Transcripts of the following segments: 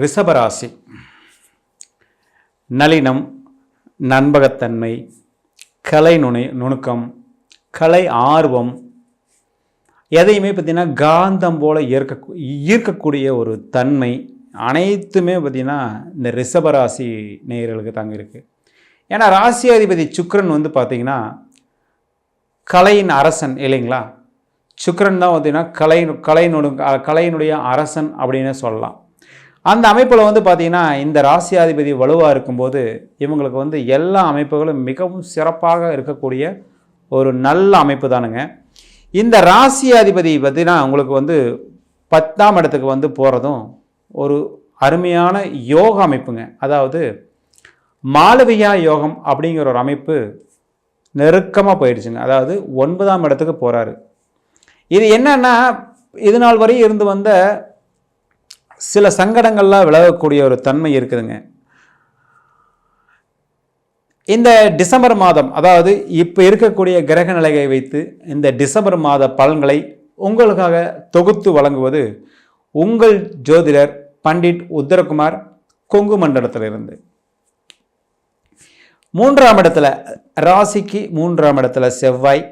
ரிஷபராசி நளினம், நண்பகத்தன்மை, கலை நுணுக்கம், கலை ஆர்வம், எதையுமே பார்த்திங்கன்னா காந்தம் போல் ஈர்க்கக்கூடிய ஒரு தன்மை அனைத்துமே பார்த்திங்கன்னா இந்த ரிஷபராசி நேயர்களுக்கு தாங்க இருக்குது. ஏன்னா ராசியாதிபதி சுக்கிரன் வந்து பார்த்திங்கன்னா கலையின் அரசன் இல்லைங்களா? சுக்கிரன் தான் பார்த்திங்கன்னா கலையினுடைய அரசன் அப்படின்னு சொல்லலாம். அந்த அமைப்பில் வந்து பார்த்திங்கன்னா இந்த ராசியாதிபதி வலுவாக இருக்கும்போது இவங்களுக்கு வந்து எல்லா அமைப்புகளும் மிகவும் சிறப்பாக இருக்கக்கூடிய ஒரு நல்ல அமைப்பு தானுங்க. இந்த ராசியாதிபதி பார்த்திங்கன்னா உங்களுக்கு வந்து 10ஆம் இடத்துக்கு வந்து போகிறதும் ஒரு அருமையான யோக அமைப்புங்க. அதாவது மாளவியா யோகம் அப்படிங்கிற ஒரு அமைப்பு நெருக்கமாக போயிடுச்சுங்க. அதாவது 9ஆம் இடத்துக்கு போகிறாரு. இது என்னன்னா இது நாள் வரை இருந்து வந்த சில சங்கடங்கள்லாம் விலகக்கூடிய ஒரு தன்மை இருக்குதுங்க. இந்த டிசம்பர் மாதம், அதாவது இப்போ இருக்கக்கூடிய கிரக நிலையை வைத்து இந்த டிசம்பர் மாத பலன்களை உங்களுக்காக தொகுத்து வழங்குவது உங்கள் ஜோதிடர் பண்டிட் உத்தரகுமார், கொங்கு மண்டலத்திலிருந்து. 3ஆம் இடத்துல ராசிக்கு 3ஆம் இடத்துல செவ்வாய்,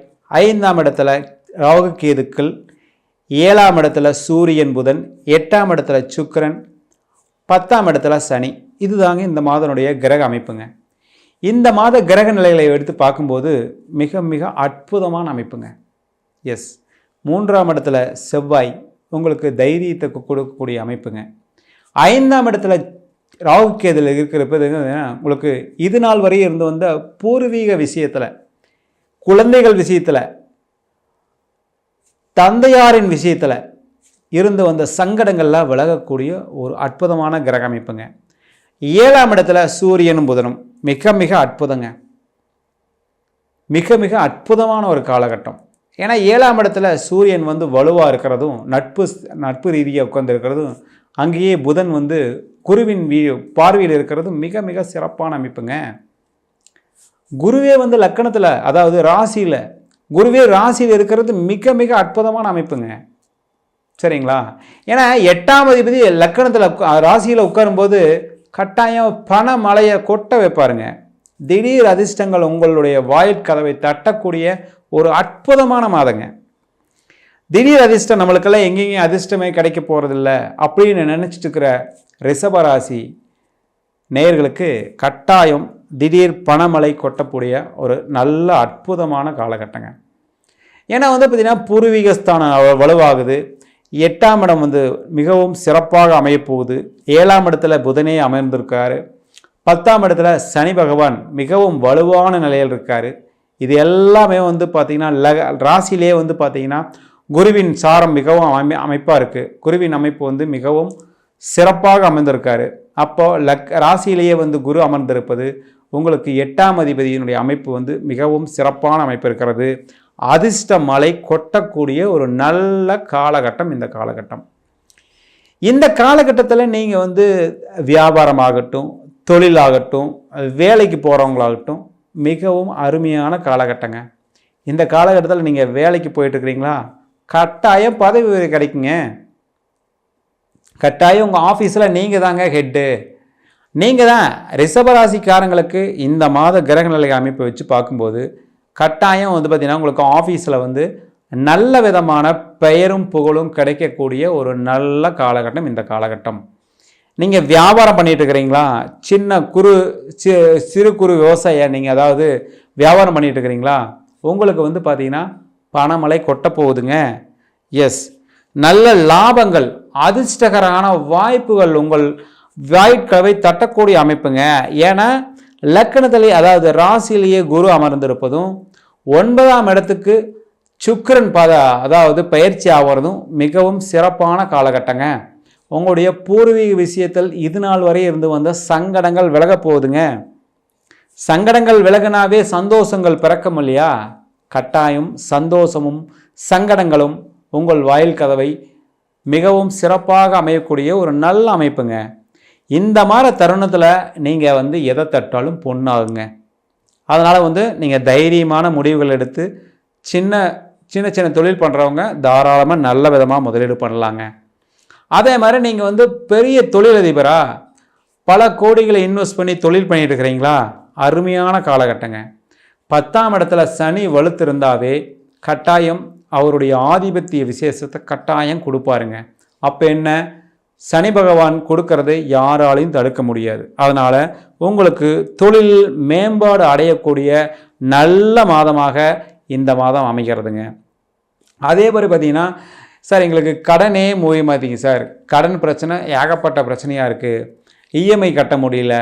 5ஆம் இடத்துல ராகு கேதுக்கள், 7ஆம் இடத்துல சூரியன் புதன், 8ஆம் இடத்துல சுக்கிரன், 10ஆம் இடத்துல சனி. இதுதாங்க இந்த மாதனுடைய கிரக அமைப்புங்க. இந்த மாத கிரக நிலைகளை எடுத்து பார்க்கும்போது மிக மிக அற்புதமான அமைப்புங்க. எஸ், 3ஆம் இடத்துல செவ்வாய் உங்களுக்கு தைரியத்தை கொடுக்கக்கூடிய அமைப்புங்க. 5ஆம் இடத்துல ராகு கேதுல இருக்கிறப்ப உங்களுக்கு இது நாள் வரை இருந்து வந்த பூர்வீக விஷயத்தில், குழந்தைகள் விஷயத்தில், தந்தையாரின் விஷயத்தில் இருந்து வந்த சங்கடங்கள்லாம் விலகக்கூடிய ஒரு அற்புதமான கிரக அமைப்புங்க. 7ஆம் இடத்துல சூரியனும் புதனும் மிக மிக அற்புதங்க. மிக மிக அற்புதமான ஒரு காலகட்டம். ஏன்னா 7ஆம் இடத்துல சூரியன் வந்து வலுவாக இருக்கிறதும், நட்பு ரீதியாக உட்கார்ந்து இருக்கிறதும், அங்கேயே புதன் வந்து குருவின் பார்வையில் இருக்கிறதும் மிக மிக சிறப்பான அமைப்புங்க. குருவே வந்து லக்கணத்தில், அதாவது ராசியில், குருவே ராசியில் இருக்கிறது மிக மிக அற்புதமான அமைப்புங்க. சரிங்களா? ஏன்னா 8ஆம் அதிபதி லக்கணத்தில் ராசியில் உட்காரும்போது கட்டாயம் பண மழையை கொட்ட வைப்பாருங்க. திடீர் அதிர்ஷ்டங்கள் உங்களுடைய வாயிற்கதவை தட்டக்கூடிய ஒரு அற்புதமான மாதங்க. திடீர் அதிர்ஷ்டம் நம்மளுக்கெல்லாம் எங்கேயும் அதிர்ஷ்டமே கிடைக்க போகிறதில்ல அப்படின்னு நினச்சிட்டு இருக்கிற ரிஷபராசி நேயர்களுக்கு கட்டாயம் திடீர் பணமழை கொட்டக்கூடிய ஒரு நல்ல அற்புதமான காலகட்டங்க. ஏன்னா வந்து பார்த்திங்கன்னா பூர்வீகஸ்தானம் வலுவாகுது. 8ஆம் இடம் வந்து மிகவும் சிறப்பாக அமையப்போகுது. 7ஆம் இடத்துல புதனே அமர்ந்திருக்காரு. 10ஆம் இடத்துல சனி பகவான் மிகவும் வலுவான நிலையில் இருக்கார். இது எல்லாமே வந்து பார்த்திங்கன்னா ராசியிலே வந்து பார்த்திங்கன்னா குருவின் சாரம் மிகவும் அமைப்பாக இருக்குது. குருவின் அமைப்பு வந்து மிகவும் சிறப்பாக அமைந்திருக்காரு. அப்போது ராசியிலேயே வந்து குரு அமர்ந்திருப்பது உங்களுக்கு 8ஆம் அதிபதியினுடைய அமைப்பு வந்து மிகவும் சிறப்பான அமைப்பு இருக்கிறது. அதிர்ஷ்ட மழை கொட்டக்கூடிய ஒரு நல்ல காலகட்டம் இந்த காலகட்டம். இந்த காலகட்டத்தில் நீங்கள் வந்து வியாபாரமாகட்டும், தொழிலாகட்டும், வேலைக்கு போகிறவங்களாகட்டும் மிகவும் அருமையான காலகட்டங்க. இந்த காலகட்டத்தில் நீங்கள் வேலைக்கு போயிட்டுருக்கிறீங்களா, கட்டாயம் பதவி உயர்வு கிடைக்குங்க. கட்டாயம் உங்கள் ஆஃபீஸில் நீங்கள் தாங்க ஹெட்டு. நீங்கள் தான் ரிஷபராசிக்காரங்களுக்கு இந்த மாத கிரக நிலை அமைப்பை வச்சு பார்க்கும்போது கட்டாயம் வந்து பார்த்திங்கன்னா உங்களுக்கு ஆஃபீஸில் வந்து நல்ல விதமான பெயரும் புகழும் கிடைக்கக்கூடிய ஒரு நல்ல காலகட்டம் இந்த காலகட்டம். நீங்கள் வியாபாரம் பண்ணிகிட்டு இருக்கிறீங்களா, சிறு குறு விவசாய நீங்கள் அதாவது வியாபாரம் பண்ணிகிட்டு இருக்கிறீங்களா, உங்களுக்கு வந்து பார்த்திங்கன்னா பணமழை கொட்ட போகுதுங்க. எஸ், நல்ல லாபங்கள், அதிர்ஷ்டகரமான வாய்ப்புகள் உங்கள் வாய்க்கவை தட்டக்கூடிய அமைப்புங்க. ஏன்னா லக்கணத்திலே, அதாவது ராசியிலேயே குரு அமர்ந்திருப்பதும், 9ஆம் இடத்துக்கு சுக்கிரன் அதாவது பயிற்சி ஆகிறதும் மிகவும் சிறப்பான காலகட்டங்க. உங்களுடைய பூர்வீக விஷயத்தில் இது நாள் வரை இருந்து வந்த சங்கடங்கள் விலக போகுதுங்க. சங்கடங்கள் விலகினாவே சந்தோஷங்கள் பிறக்கும் இல்லையா? கட்டாயம் சந்தோஷமும் சங்கடங்களும் உங்கள் வாயில் கதவை மிகவும் சிறப்பாக அமையக்கூடிய ஒரு நல்ல அமைப்புங்க. இந்த மாதிரி தருணத்தில் நீங்கள் வந்து எதை தட்டாலும் பொண்ணாகுங்க. அதனால் வந்து நீங்கள் தைரியமான முடிவுகள் எடுத்து சின்ன சின்ன தொழில் பண்ணுறவங்க தாராளமாக நல்ல விதமாக முதலீடு பண்ணலாங்க. அதே மாதிரி நீங்கள் வந்து பெரிய தொழிலதிபராக பல கோடிகளை இன்வெஸ்ட் பண்ணி தொழில் பண்ணிட்டு இருக்கிறீங்களா, அருமையான காலகட்டங்க. 10ஆம் இடத்துல சனி வலுத்திருந்தாவே கட்டாயம் அவருடைய ஆதிபத்திய விசேஷத்தை கட்டாயம் கொடுப்பாருங்க. அப்போ என்ன, சனி பகவான் கொடுக்கறதை யாராலையும் தடுக்க முடியாது. அதனால் உங்களுக்கு தொழில் மேம்பாடு அடையக்கூடிய நல்ல மாதமாக இந்த மாதம் அமைகிறதுங்க. அதே மாதிரி பார்த்தீங்கன்னா, சார் எங்களுக்கு கடனே மூவி மாற்றிங்க சார், கடன் பிரச்சனை ஏகப்பட்ட பிரச்சனையாக இருக்குது, இஎம்ஐ கட்ட முடியல,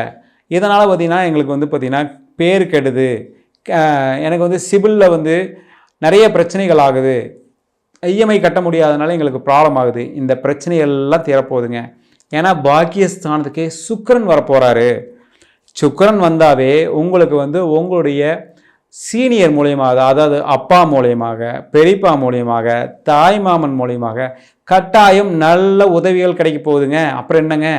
இதனால் பார்த்திங்கன்னா எங்களுக்கு வந்து பார்த்திங்கன்னா பேர் கெடுது, எனக்கு வந்து சிபிலில் வந்து நிறைய பிரச்சனைகள் ஆகுது, இஎம்ஐ கட்ட முடியாதனால எங்களுக்கு ப்ராப்ளம் ஆகுது, இந்த பிரச்சனைகள்லாம் தீரப்போகுதுங்க. ஏன்னா பாக்கியஸ்தானத்துக்கே சுக்கிரன் வரப்போகிறாரு. சுக்கிரன் வந்தாவே உங்களுக்கு வந்து உங்களுடைய சீனியர் மூலியமாக, அதாவது அப்பா மூலியமாக, பெரியப்பா மூலியமாக, தாய் மாமன் மூலியமாக கட்டாயம் நல்ல உதவிகள் கிடைக்க போகுதுங்க. அப்புறம் என்னங்க,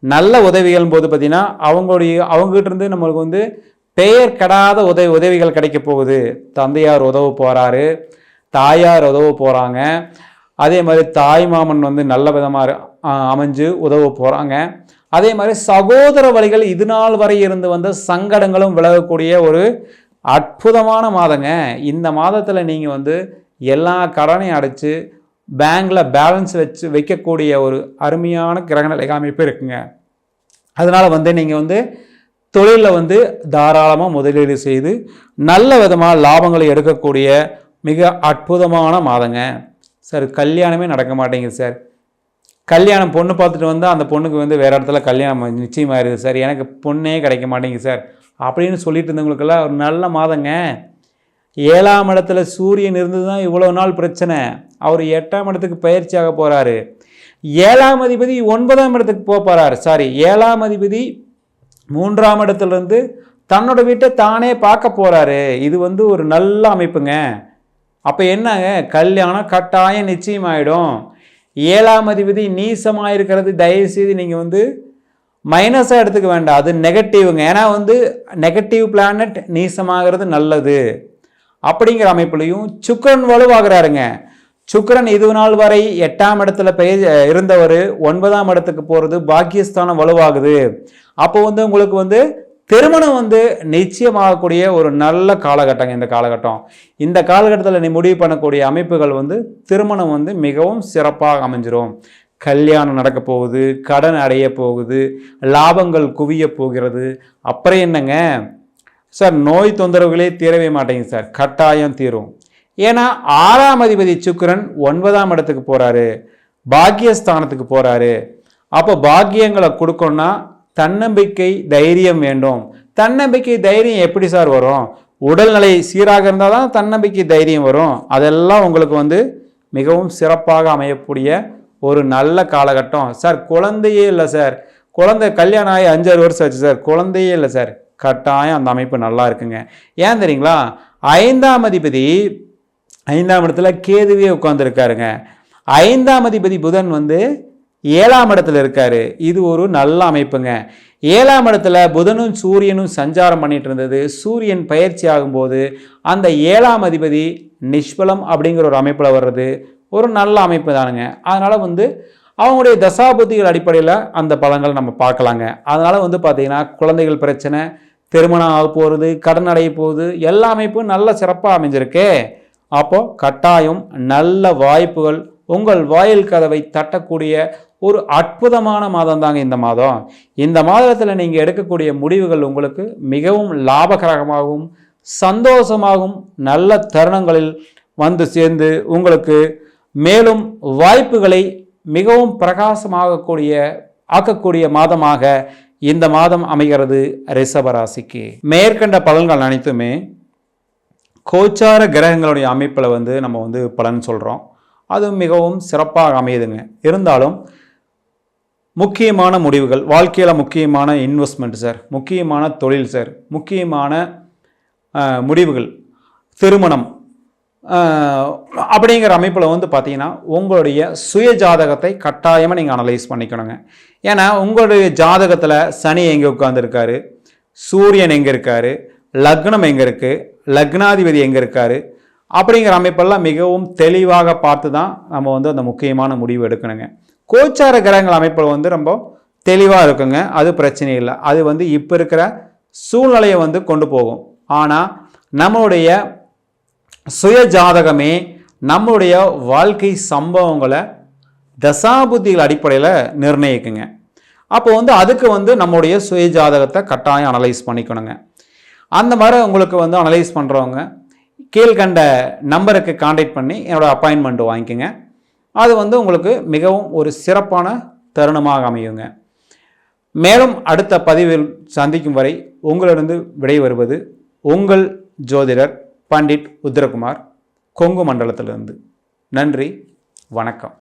நல்ல உதவிகள் போது பார்த்திங்கன்னா அவங்ககிட்ட இருந்து நம்மளுக்கு வந்து பெயர் கெடாத உதவிகள் கிடைக்க போகுது. தந்தையார் உதவ போகிறாரு, தாயார் உதவ போகிறாங்க, அதே மாதிரி தாய் மாமன் வந்து நல்ல விதமாக அமைஞ்சு உதவ போகிறாங்க. அதே மாதிரி சகோதர வழிகள் இது நாள் வரை இருந்து வந்த சங்கடங்களும் விலகக்கூடிய ஒரு அற்புதமான மாதங்க. இந்த மாதத்தில் நீங்கள் வந்து எல்லா கடனையும் அடைச்சி பேங்கில் பேலன்ஸ் வைக்கக்கூடிய ஒரு அருமையான கிரகநிலை அமைப்பு இருக்குங்க. அதனால் வந்து நீங்கள் வந்து தொழிலில் வந்து தாராளமாக முதலீடு செய்து நல்ல விதமாக லாபங்களை எடுக்கக்கூடிய மிக அற்புதமான மாதங்க. சார் கல்யாணமே நடக்க மாட்டேங்குது சார், கல்யாணம் பொண்ணு பார்த்துட்டு வந்தால் அந்த பொண்ணுக்கு வந்து வேறு இடத்துல கல்யாணம் நிச்சயமாயிருது சார், எனக்கு பொண்ணே கிடைக்க மாட்டேங்குது சார் அப்படின்னு சொல்லிட்டு இருந்தவங்களுக்கெல்லாம் ஒரு நல்ல மாதங்க. 7ஆம் இடத்துல சூரியன் இருந்து தான் இவ்வளோ நாள் பிரச்சனை, அவர் 8ஆம் இடத்துக்கு பயிற்சியாக போகிறாரு. 7ஆம் அதிபதி 9ஆம் இடத்துக்கு போகிறார். சாரி, 7ஆம் அதிபதி 3ஆம் இடத்துலேருந்து தன்னோட வீட்டை தானே பார்க்க போகிறாரு. இது வந்து ஒரு நல்ல அமைப்புங்க. அப்போ என்னங்க, கல்யாணம் கட்டாயம் நிச்சயமாயிடும். 7ஆம் அதிபதி நீசமாக இருக்கிறது தயவுசெய்து நீங்கள் வந்து மைனஸாக எடுத்துக்க வேண்டாம், அது நெகட்டிவ்ங்க. ஏன்னா வந்து நெகட்டிவ் பிளானட் நீசமாகிறது நல்லது அப்படிங்கிற அமைப்புலையும் சுக்கிரன் வலுவாகிறாருங்க. சுக்கிரன் இது நாள் வரை 8ஆம் இடத்துல இருந்தவர் 9ஆம் இடத்துக்கு போகிறது, பாக்கியஸ்தானம் வலுவாகுது. அப்போ வந்து உங்களுக்கு வந்து திருமணம் வந்து நிச்சயமாகக்கூடிய ஒரு நல்ல காலகட்டங்க இந்த காலகட்டம். இந்த காலகட்டத்தில் நீ முடிவு பண்ணக்கூடிய அமைப்புகள் வந்து திருமணம் வந்து மிகவும் சிறப்பாக அமைஞ்சிரும். கல்யாணம் நடக்க போகுது, கடன் அடைய போகுது, லாபங்கள் குவிய போகிறது. அப்புறம் என்னங்க சார், நோய் தொந்தரவுகளே தீரவே மாட்டேங்குது சார், கட்டாயம் தீரும். ஏன்னா 6ஆம் அதிபதி சுக்கிரன் 9ஆம் இடத்துக்கு போகிறாரு, பாக்கியஸ்தானத்துக்கு போகிறாரு. அப்போ பாக்கியங்களை கொடுக்கணும்னா தன்னம்பிக்கை தைரியம் வேண்டும். தன்னம்பிக்கை தைரியம் எப்படி சார் வரும், உடல்நிலை சீராக இருந்தால் தான் தன்னம்பிக்கை தைரியம் வரும். அதெல்லாம் உங்களுக்கு வந்து மிகவும் சிறப்பாக அமையக்கூடிய ஒரு நல்ல காலகட்டம். சார் குழந்தையே இல்லை சார், குழந்தை கல்யாணம் ஆகி 5-6 வருஷம் ஆச்சு சார், குழந்தையே இல்லை சார், கட்டாயம் அந்த அமைப்பு நல்லா இருக்குங்க. ஏன் தெரியுங்களா, 5ஆம் அதிபதி 5ஆம் இடத்துல கேதுவே உட்கார்ந்துருக்காருங்க. 5ஆம் அதிபதி புதன் வந்து 7ஆம் இடத்துல இருக்காரு. இது ஒரு நல்ல அமைப்புங்க. 7ஆம் இடத்துல புதனும் சூரியனும் சஞ்சாரம் பண்ணிட்டு இருந்தது. சூரியன் பயிற்சி ஆகும்போது அந்த 7ஆம் அதிபதி நிஷ்பலம் அப்படிங்கிற ஒரு அமைப்பில் வர்றது ஒரு நல்ல அமைப்பு தானுங்க. அதனால் வந்து அவங்களுடைய தசாபுத்திகள் அடிப்படையில் அந்த பலன்கள் நம்ம பார்க்கலாங்க. அதனால் வந்து பார்த்திங்கன்னா குழந்தைகள் பிரச்சனை, திருமணம் ஆக போகிறது, கடன் அடைய போகுது, எல்லா அமைப்பும் நல்ல சிறப்பாக அமைஞ்சிருக்கு. அப்போது கட்டாயம் நல்ல வாய்ப்புகள் உங்கள் வாயில் கதவை தட்டக்கூடிய ஒரு அற்புதமான மாதம் தாங்க இந்த மாதம். இந்த மாதத்தில் நீங்கள் எடுக்கக்கூடிய முடிவுகள் உங்களுக்கு மிகவும் லாபகரமாகவும் சந்தோஷமாகவும் நல்ல தருணங்களில் வந்து சேர்ந்து உங்களுக்கு மேலும் வாய்ப்புகளை மிகவும் ஆக்கக்கூடிய மாதமாக இந்த மாதம் அமைகிறது ரிஷபராசிக்கு. மேற்கண்ட பலன்கள் அனைத்துமே கோச்சார கிரகங்களுடைய அமைப்பில் வந்து நம்ம வந்து பலன் சொல்கிறோம். அது மிகவும் சிறப்பாக அமையுதுங்க. இருந்தாலும் முக்கியமான முடிவுகள், வாழ்க்கையில் முக்கியமான இன்வெஸ்ட்மெண்ட் சார், முக்கியமான தொழில் சார், முக்கியமான முடிவுகள், திருமணம் அப்படிங்கிற அமைப்பில் வந்து பார்த்தீங்கன்னா உங்களுடைய சுய ஜாதகத்தை கட்டாயமாக நீங்கள் அனலைஸ் பண்ணிக்கணுங்க. ஏன்னா உங்களுடைய ஜாதகத்தில் சனி எங்கே உட்கார்ந்துருக்காரு, சூரியன் எங்கே இருக்காரு, லக்னம் எங்கே இருக்குது, லக்னாதிபதி எங்கே இருக்காரு அப்படிங்கிற அமைப்பெல்லாம் மிகவும் தெளிவாக பார்த்து தான் நம்ம வந்து அந்த முக்கியமான முடிவு எடுக்கணுங்க. கோச்சார கிரகங்கள் அமைப்பில் வந்து ரொம்ப தெளிவாக இருக்குங்க. அது பிரச்சனை இல்லை. அது வந்து இப்போ இருக்கிற சூழ்நிலையை வந்து கொண்டு போகும். ஆனால் நம்மளுடைய சுய ஜாதகமே நம்மளுடைய வாழ்க்கை சம்பவங்களை தசாபுத்திகள் அடிப்படையில் நிர்ணயிக்குங்க. அப்போ வந்து அதுக்கு வந்து நம்முடைய சுய ஜாதகத்தை கட்டாயம் அனலைஸ் பண்ணிக்கணுங்க. அந்த மாதிரி உங்களுக்கு வந்து அனலைஸ் பண்ணுறவங்க கீழ்கண்ட நம்பருக்கு கான்டாக்ட் பண்ணி என்னோட அப்பாயின்மெண்ட் வாங்கிக்கோங்க. அது வந்து உங்களுக்கு மிகவும் ஒரு சிறப்பான தருணமாக அமையுங்க. மேலும் அடுத்த பதிவில் சந்திக்கும் வரை உங்களிடம் விடை வருவது உங்கள் ஜோதிடர் பண்டிட் உத்திரகுமார், கொங்கு மண்டலத்திலிருந்து. நன்றி, வணக்கம்.